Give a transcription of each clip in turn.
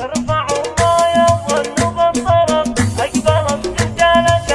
ارفعوا الراية وظنوا بالطرب أقبلت رجالة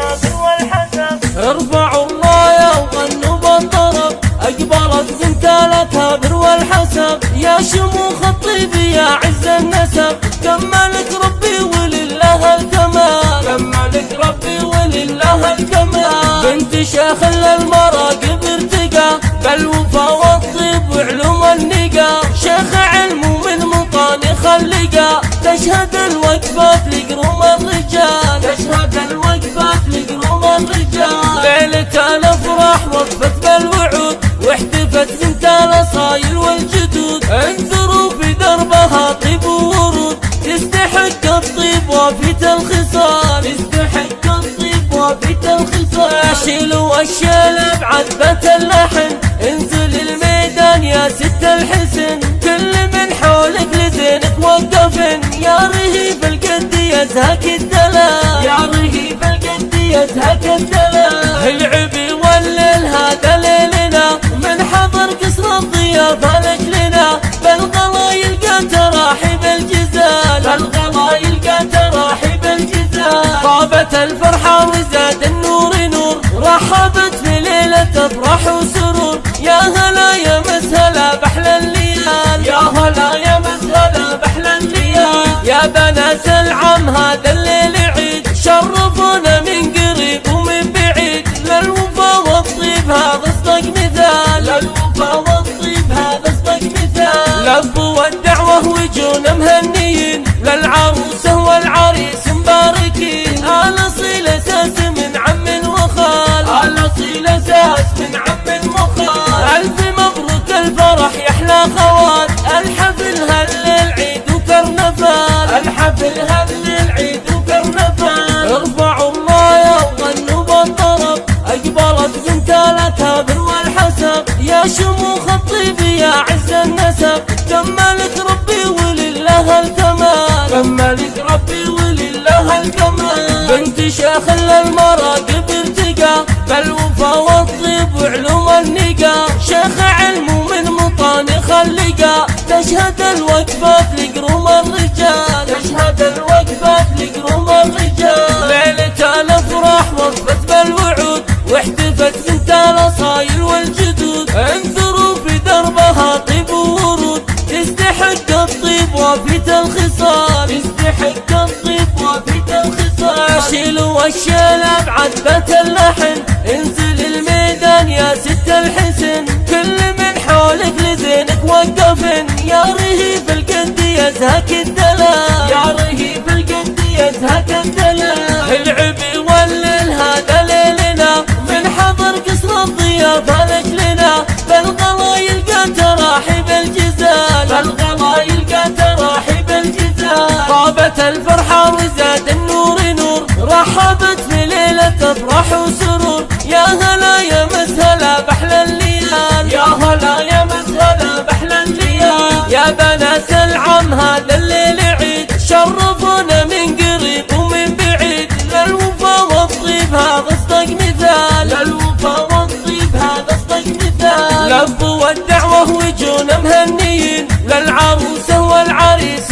والحسب. ارفعوا الراية وظنوا بالطرب أقبلت بنت الأكابر والحسب. يا شموخ الطيب يا عز النسب كملك ربي ولله الكمال. كملك ربي ولله الكمال. بنت شيخ للمراقب ارتقى بالوفا والطيب وعلوم النقا. شيخ علم ومن مطانخ اللقا تشهد الوقفات لقروم الرجال. تشهد الوقفات لقروم الرجال. ليلة الافراح وقفت بالوعود واحتفت بنت الاصايل والجدود. انثروا في دربها طيب وورود تستحق الطيب وافية الخصال. تستحق الطيب وافية الخصال. شيلوا الشيل بعذبة اللحن انزل الميدان يا ست الحسن. كل من حولك لزينك وقفن يا رهيب القد يزهك الدلال. يا رهيب القد يزهك الدلال. العب يولل هذا ليلنا من حضر قصر الضيافة لجلنا. بالغلا يلقى تراحيب الجزال. بالغلا يلقى تراحيب الجزال. طابت الفرحة وزاد النور نور رحبت في ليلة افراح وسرور. يا هلا يا مسهلا بحلى الليال. يا هلا يا مسهلا بحلى الليال. يا بنات العم هذا الليل عيد شرفونا من قريب ومن بعيد. للوفا والطيب هذا اصدق مثال. للوفا والطيب هذا اصدق مثال. لبوا الدعوة وجونا مهنيين للعروسة والعريس مباركين. الاصيل اساس من عم وخال. الاصيل اساس من عم وخال. الف مبروك الفرح يا احلى خوات. الحفل هالليل عيد وكرنفال. الحفل هالليل عيد وكرنفال. ارفعوا الراية وغنوا بالطرب اقبلت بنت الاكابر والحسب. يا شموخ الطيب يا عز النسب كملك ربي ولله الكمال. كملك ربي ولله الكمال. بنت شيخ للمراقب ارتقى بالوفا والطيب وعلوم النقا. شيخ علم ومن مطانخ اللقا تشهد الوقفات لقروم الرجال. تشهد الوقفات لقروم الرجال. ليلة الافراح وقفت بالوعود واحتفت بنت الاصايل والجدود. انثروا في دربها طيب وورود تستحق الطيب وافية الخصال. تستحق الطيب وافية الخصال. شيلوا الشيل بعذبة اللحن انزل الميدان يا ست الحسن. كل من حولك لزينك وقفن يا رهيب القد يزهك الدلال. يا رهيب القد يزهك الدلال. العب يولل هذا ليلنا من حضر قصر الضيافة لجلنا. بالغلا يلقى تراحيب الجزال. بالغلا يلقى تراحيب الجزال. طابت الفرحة وزاد النور نور رحبت في ليلة افراح وسرور. يا هلا يا مسهلا بحلى الليال. يا هلا يا مسهلا بحلى الليال. يا بنات العم هذا الليل عيد شرفونا من قريب ومن بعيد. للوفا والطيب هذا اصدق مثال. للوفا والطيب هذا اصدق مثال. لبوا الدعوة وجونا مهنيين للعروسة والعريس